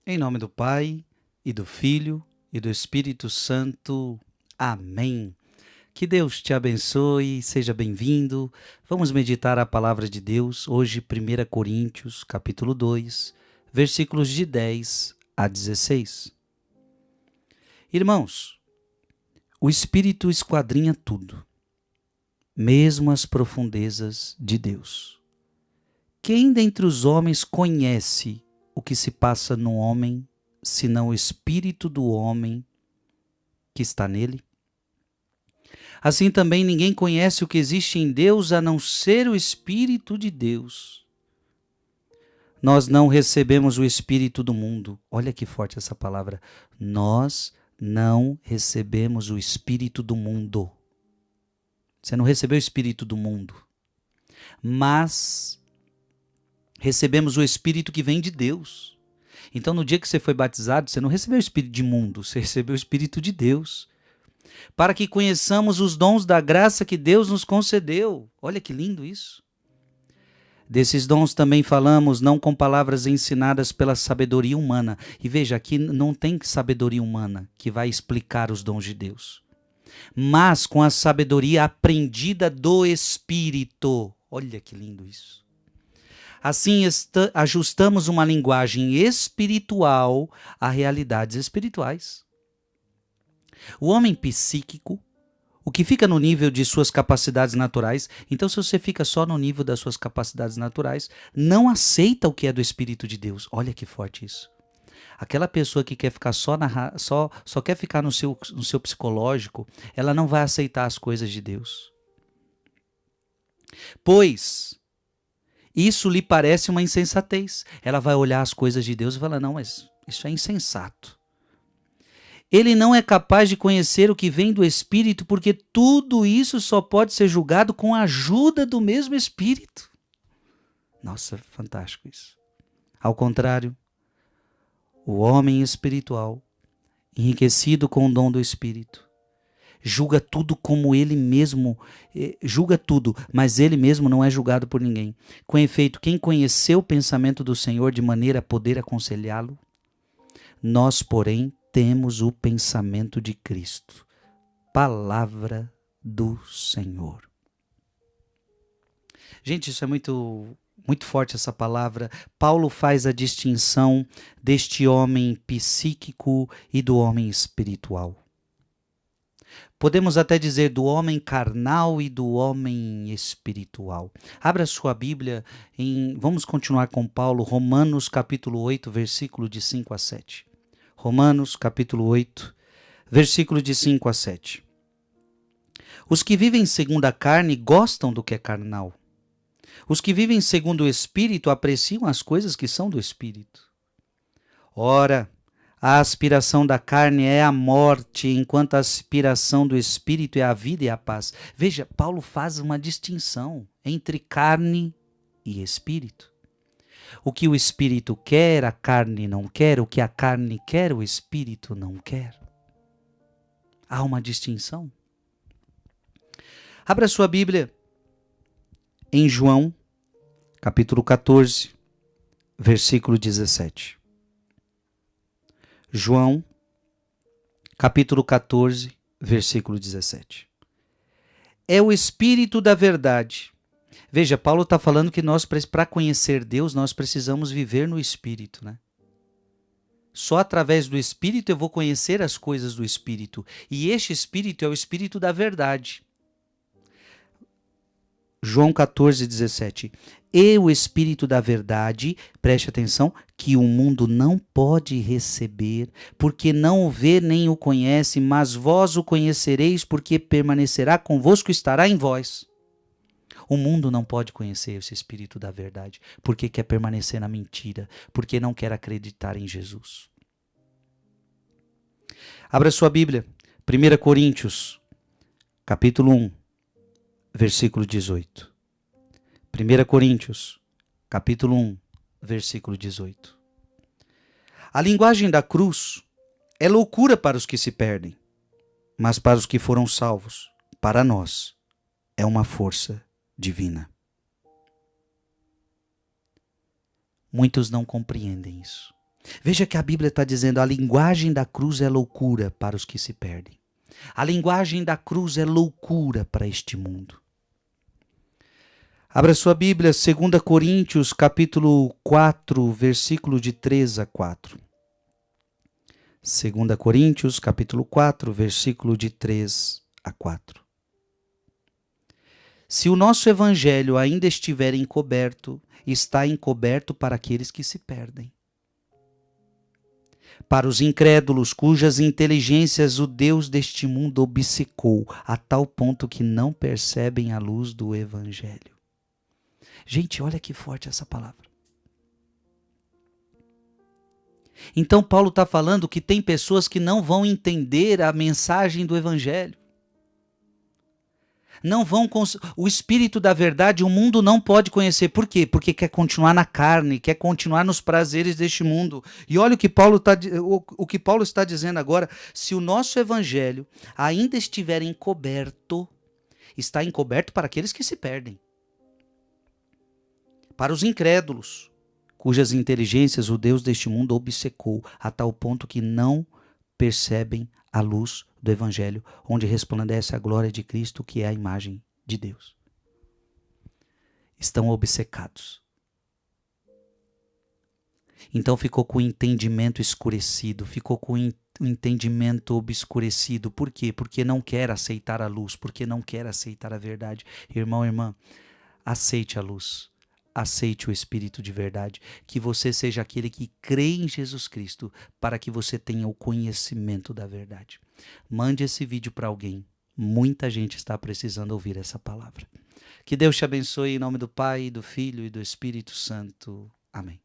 Em nome do Pai, e do Filho, e do Espírito Santo. Amém. Que Deus te abençoe, seja bem-vindo. Vamos meditar a palavra de Deus, hoje 1 Coríntios, capítulo 2, versículos de 10 a 16. Irmãos, o Espírito esquadrinha tudo, mesmo as profundezas de Deus. Quem dentre os homens conhece o que se passa no homem, senão o espírito do homem que está nele? Assim também ninguém conhece o que existe em Deus a não ser o Espírito de Deus. Nós não recebemos o Espírito do mundo. Olha que forte essa palavra. Nós não recebemos o Espírito do mundo. Você não recebeu o Espírito do mundo. Mas recebemos o Espírito que vem de Deus. Então, no dia que você foi batizado, você não recebeu o Espírito de mundo, você recebeu o Espírito de Deus. Para que conheçamos os dons da graça que Deus nos concedeu. Olha que lindo isso. Desses dons também falamos, não com palavras ensinadas pela sabedoria humana. E veja, aqui não tem sabedoria humana que vai explicar os dons de Deus. Mas com a sabedoria aprendida do Espírito. Olha que lindo isso. Assim, ajustamos uma linguagem espiritual a realidades espirituais. O homem psíquico, o que fica no nível de suas capacidades naturais, então se você fica só no nível das suas capacidades naturais, não aceita o que é do Espírito de Deus. Olha que forte isso. Aquela pessoa que quer ficar só quer ficar no seu psicológico, ela não vai aceitar as coisas de Deus. Pois isso lhe parece uma insensatez. Ela vai olhar as coisas de Deus e falar, não, mas isso é insensato. Ele não é capaz de conhecer o que vem do Espírito, porque tudo isso só pode ser julgado com a ajuda do mesmo Espírito. Nossa, fantástico isso. Ao contrário, o homem espiritual, enriquecido com o dom do Espírito, julga tudo como ele mesmo, julga tudo, mas ele mesmo não é julgado por ninguém. Com efeito, quem conheceu o pensamento do Senhor de maneira a poder aconselhá-lo? Nós, porém, temos o pensamento de Cristo. Palavra do Senhor. Gente, isso é muito forte essa palavra. Paulo faz a distinção deste homem psíquico e do homem espiritual. Podemos até dizer do homem carnal e do homem espiritual. Abra sua Bíblia, vamos continuar com Paulo, Romanos capítulo 8, versículo de 5 a 7. Romanos capítulo 8, versículo de 5 a 7. Os que vivem segundo a carne gostam do que é carnal. Os que vivem segundo o Espírito apreciam as coisas que são do Espírito. Ora, a aspiração da carne é a morte, enquanto a aspiração do Espírito é a vida e a paz. Veja, Paulo faz uma distinção entre carne e Espírito. O que o Espírito quer, a carne não quer. O que a carne quer, o Espírito não quer. Há uma distinção. Abra sua Bíblia em João, capítulo 14, versículo 17. João, capítulo 14, versículo 17. É o Espírito da verdade. Veja, Paulo está falando que nós, para conhecer Deus, nós precisamos viver no Espírito, né? Só através do Espírito eu vou conhecer as coisas do Espírito. E este Espírito é o Espírito da verdade. João 14, 17. E o Espírito da verdade, preste atenção, que o mundo não pode receber, porque não o vê nem o conhece, mas vós o conhecereis, porque permanecerá convosco e estará em vós. O mundo não pode conhecer esse Espírito da verdade, porque quer permanecer na mentira, porque não quer acreditar em Jesus. Abra sua Bíblia, 1 Coríntios, capítulo 1, versículo 18. 1 Coríntios, capítulo 1, versículo 18. A linguagem da cruz é loucura para os que se perdem, mas para os que foram salvos, para nós, é uma força divina. Muitos não compreendem isso. Veja que a Bíblia está dizendo: a linguagem da cruz é loucura para os que se perdem. A linguagem da cruz é loucura para este mundo. Abra sua Bíblia, 2 Coríntios, capítulo 4, versículo de 3 a 4. 2 Coríntios, capítulo 4, versículo de 3 a 4. Se o nosso evangelho ainda estiver encoberto, está encoberto para aqueles que se perdem. Para os incrédulos, cujas inteligências o Deus deste mundo obcecou, a tal ponto que não percebem a luz do evangelho. Gente, olha que forte essa palavra. Então Paulo está falando que tem pessoas que não vão entender a mensagem do evangelho. Não vão o espírito da verdade o mundo não pode conhecer. Por quê? Porque quer continuar na carne, quer continuar nos prazeres deste mundo. E olha o que Paulo está dizendo agora: se o nosso evangelho ainda estiver encoberto, está encoberto para aqueles que se perdem. Para os incrédulos, cujas inteligências o Deus deste mundo obcecou, a tal ponto que não percebem a luz do evangelho, onde resplandece a glória de Cristo, que é a imagem de Deus. Estão obcecados. Então ficou com o entendimento escurecido, ficou com o entendimento obscurecido. Por quê? Porque não quer aceitar a luz, porque não quer aceitar a verdade. Irmão, irmã, aceite a luz. Aceite o Espírito de verdade, que você seja aquele que crê em Jesus Cristo, para que você tenha o conhecimento da verdade. Mande esse vídeo para alguém. Muita gente está precisando ouvir essa palavra. Que Deus te abençoe em nome do Pai, do Filho e do Espírito Santo. Amém.